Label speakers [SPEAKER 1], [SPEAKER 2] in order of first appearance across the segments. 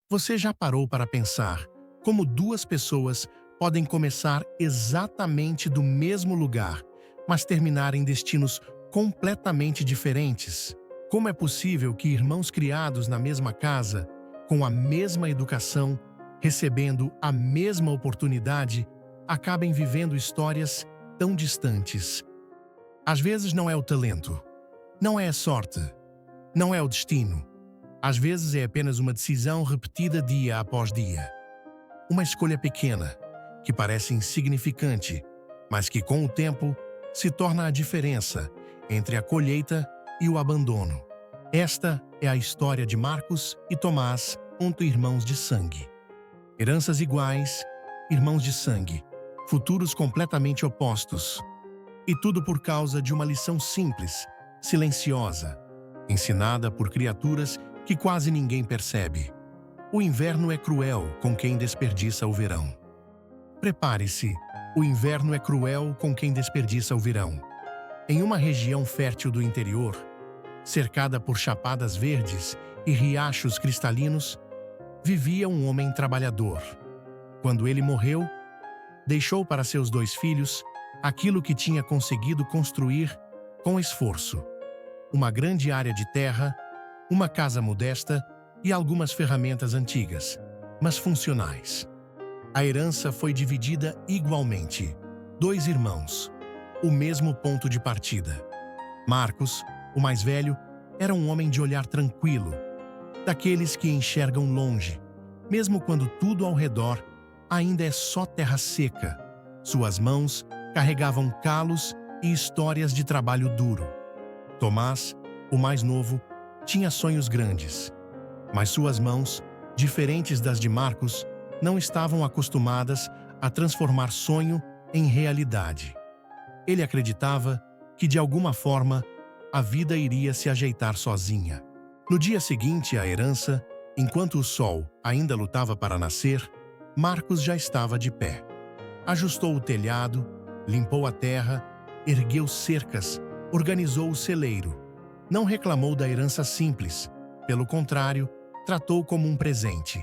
[SPEAKER 1] Você já parou para pensar como duas pessoas podem começar exatamente do mesmo lugar, mas terminar em destinos completamente diferentes? Como é possível que irmãos criados na mesma casa, com a mesma educação, recebendo a mesma oportunidade, acabem vivendo histórias tão distantes? Às vezes não é o talento, não é a sorte, não é o destino. Às vezes é apenas uma decisão repetida dia após dia. Uma escolha pequena, que parece insignificante, mas que com o tempo se torna a diferença entre a colheita e o abandono. Esta é a história de Marcos e Tomás, irmãos de sangue. Heranças iguais, irmãos de sangue, futuros completamente opostos. E tudo por causa de uma lição simples, silenciosa, ensinada por criaturas que quase ninguém percebe. O inverno é cruel com quem desperdiça o verão. Prepare-se, o inverno é cruel com quem desperdiça o verão. Em uma região fértil do interior, cercada por chapadas verdes e riachos cristalinos, vivia um homem trabalhador. Quando ele morreu, deixou para seus dois filhos aquilo que tinha conseguido construir com esforço: uma grande área de terra, uma casa modesta e algumas ferramentas antigas, mas funcionais. A herança foi dividida igualmente. Dois irmãos, o mesmo ponto de partida. Marcos, o mais velho, era um homem de olhar tranquilo, daqueles que enxergam longe, mesmo quando tudo ao redor ainda é só terra seca. Suas mãos carregavam calos e histórias de trabalho duro. Tomás, o mais novo, tinha sonhos grandes, mas suas mãos, diferentes das de Marcos, não estavam acostumadas a transformar sonho em realidade. Ele acreditava que, de alguma forma, a vida iria se ajeitar sozinha. No dia seguinte à herança, enquanto o sol ainda lutava para nascer, Marcos já estava de pé. Ajustou o telhado, limpou a terra, ergueu cercas, organizou o celeiro. Não reclamou da herança simples, pelo contrário, tratou como um presente.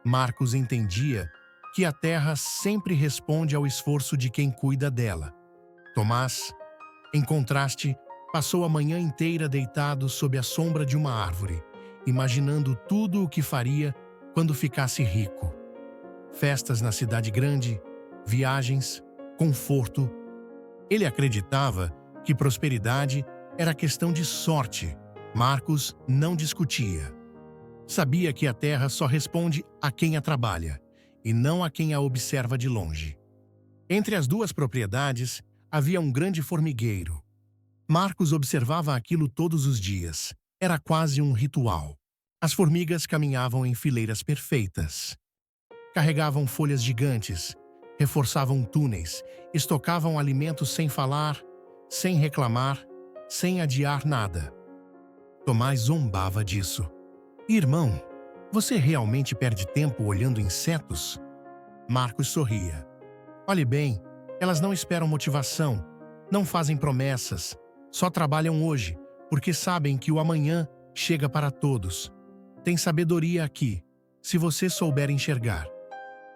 [SPEAKER 1] Marcos entendia que a terra sempre responde ao esforço de quem cuida dela. Tomás, em contraste, passou a manhã inteira deitado sob a sombra de uma árvore, imaginando tudo o que faria quando ficasse rico. Festas na cidade grande, viagens, conforto. Ele acreditava que prosperidade era questão de sorte. Marcos não discutia. Sabia que a terra só responde a quem a trabalha, e não a quem a observa de longe. Entre as duas propriedades, havia um grande formigueiro. Marcos observava aquilo todos os dias. Era quase um ritual. As formigas caminhavam em fileiras perfeitas. Carregavam folhas gigantes, reforçavam túneis, estocavam alimentos sem falar, sem reclamar, sem adiar nada. Tomás zombava disso. Irmão, você realmente perde tempo olhando insetos? Marcos sorria. Olhe bem, elas não esperam motivação, não fazem promessas, só trabalham hoje, porque sabem que o amanhã chega para todos. Tem sabedoria aqui, se você souber enxergar.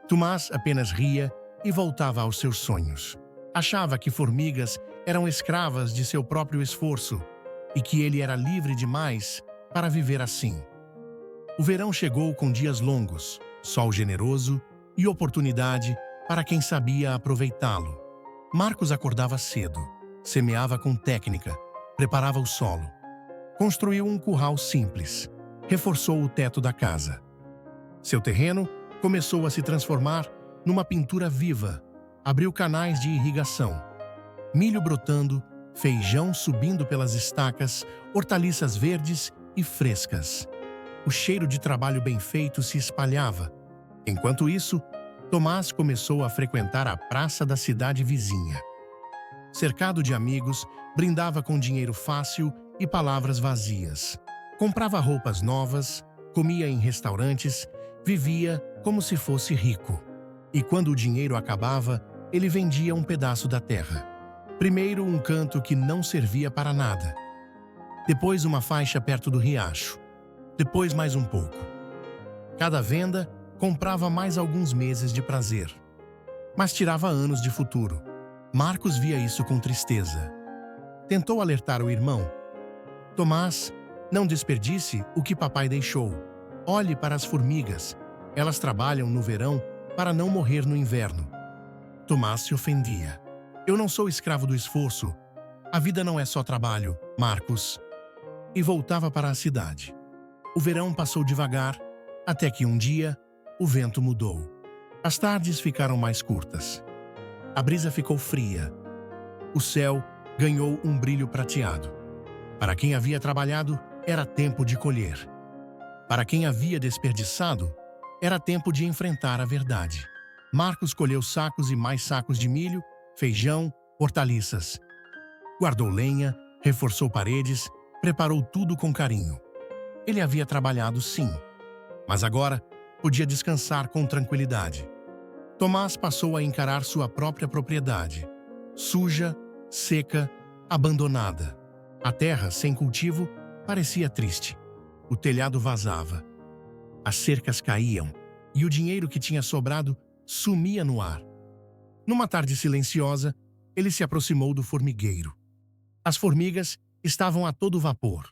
[SPEAKER 1] Tomás apenas ria e voltava aos seus sonhos. Achava que formigas eram escravas de seu próprio esforço e que ele era livre demais para viver assim. O verão chegou com dias longos, sol generoso e oportunidade para quem sabia aproveitá-lo. Marcos acordava cedo, semeava com técnica, preparava o solo. Construiu um curral simples, reforçou o teto da casa. Seu terreno começou a se transformar numa pintura viva. Abriu canais de irrigação. Milho brotando, feijão subindo pelas estacas, hortaliças verdes e frescas. O cheiro de trabalho bem feito se espalhava. Enquanto isso, Tomás começou a frequentar a praça da cidade vizinha. Cercado de amigos, brindava com dinheiro fácil e palavras vazias. Comprava roupas novas, comia em restaurantes, vivia como se fosse rico. E quando o dinheiro acabava, ele vendia um pedaço da terra. Primeiro um canto que não servia para nada. Depois uma faixa perto do riacho. Depois mais um pouco. Cada venda comprava mais alguns meses de prazer, mas tirava anos de futuro. Marcos via isso com tristeza. Tentou alertar o irmão. Tomás, não desperdice o que papai deixou. Olhe para as formigas. Elas trabalham no verão para não morrer no inverno. Tomás se ofendia. Eu não sou escravo do esforço. A vida não é só trabalho, Marcos. E voltava para a cidade. O verão passou devagar, até que um dia o vento mudou. As tardes ficaram mais curtas. A brisa ficou fria. O céu ganhou um brilho prateado. Para quem havia trabalhado, era tempo de colher. Para quem havia desperdiçado, era tempo de enfrentar a verdade. Marcos colheu sacos e mais sacos de milho, feijão, hortaliças. Guardou lenha, reforçou paredes, preparou tudo com carinho. Ele havia trabalhado, sim, mas agora podia descansar com tranquilidade. Tomás passou a encarar sua própria propriedade, suja, seca, abandonada. A terra, sem cultivo, parecia triste. O telhado vazava. As cercas caíam e o dinheiro que tinha sobrado sumia no ar. Numa tarde silenciosa, ele se aproximou do formigueiro. As formigas estavam a todo vapor,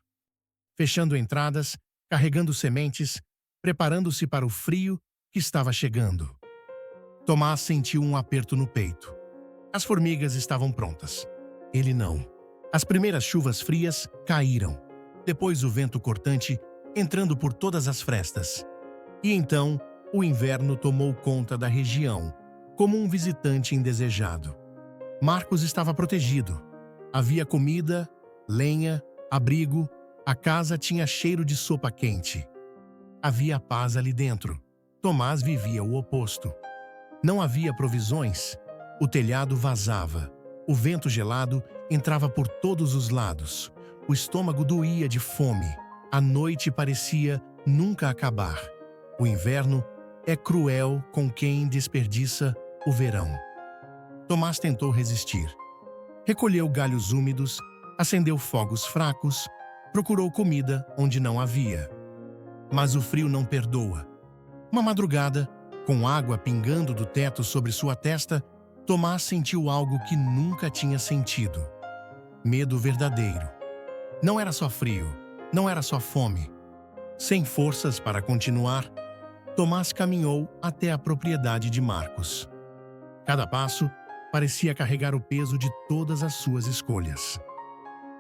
[SPEAKER 1] fechando entradas, carregando sementes, preparando-se para o frio que estava chegando. Tomás sentiu um aperto no peito. As formigas estavam prontas. Ele não. As primeiras chuvas frias caíram. Depois o vento cortante entrando por todas as frestas. E então o inverno tomou conta da região, como um visitante indesejado. Marcos estava protegido. Havia comida, lenha, abrigo. A casa tinha cheiro de sopa quente. Havia paz ali dentro. Tomás vivia o oposto. Não havia provisões. O telhado vazava. O vento gelado entrava por todos os lados. O estômago doía de fome. A noite parecia nunca acabar. O inverno é cruel com quem desperdiça o verão. Tomás tentou resistir. Recolheu galhos úmidos, acendeu fogos fracos, procurou comida onde não havia. Mas o frio não perdoa. Uma madrugada, com água pingando do teto sobre sua testa, Tomás sentiu algo que nunca tinha sentido. Medo verdadeiro. Não era só frio, não era só fome. Sem forças para continuar, Tomás caminhou até a propriedade de Marcos. Cada passo parecia carregar o peso de todas as suas escolhas.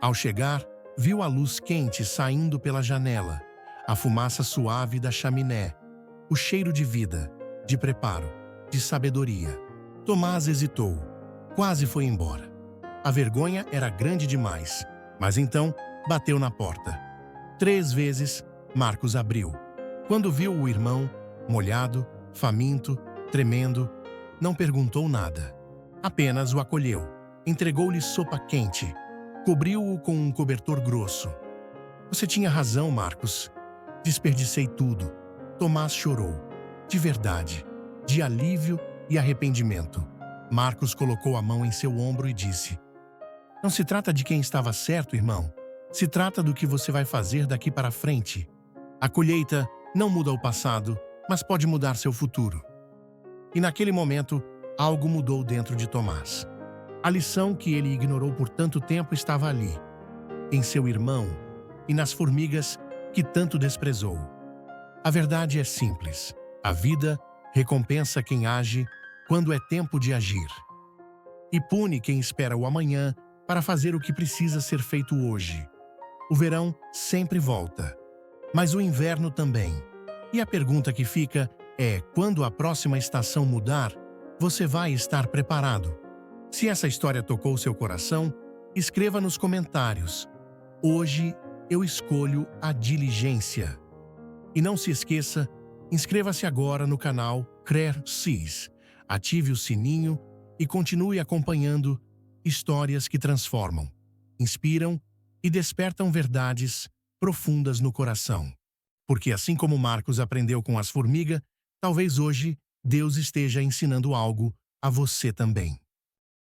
[SPEAKER 1] Ao chegar, viu a luz quente saindo pela janela, a fumaça suave da chaminé, o cheiro de vida, de preparo, de sabedoria. Tomás hesitou, quase foi embora. A vergonha era grande demais, mas então bateu na porta. 3 vezes, Marcos abriu. Quando viu o irmão, molhado, faminto, tremendo, não perguntou nada. Apenas o acolheu, entregou-lhe sopa quente, cobriu-o com um cobertor grosso. Você tinha razão, Marcos. Desperdicei tudo. Tomás chorou, de verdade, de alívio e arrependimento. Marcos colocou a mão em seu ombro e disse: Não se trata de quem estava certo, irmão. Se trata do que você vai fazer daqui para frente. A colheita não muda o passado, mas pode mudar seu futuro. E naquele momento, algo mudou dentro de Tomás. A lição que ele ignorou por tanto tempo estava ali, em seu irmão e nas formigas que tanto desprezou. A verdade é simples. A vida recompensa quem age quando é tempo de agir. E pune quem espera o amanhã para fazer o que precisa ser feito hoje. O verão sempre volta, mas o inverno também. E a pergunta que fica é: quando a próxima estação mudar, você vai estar preparado? Se essa história tocou seu coração, escreva nos comentários: hoje eu escolho a diligência. E não se esqueça, inscreva-se agora no canal CRER-CIS, ative o sininho e continue acompanhando histórias que transformam, inspiram e despertam verdades profundas no coração. Porque assim como Marcos aprendeu com as formigas, talvez hoje Deus esteja ensinando algo a você também.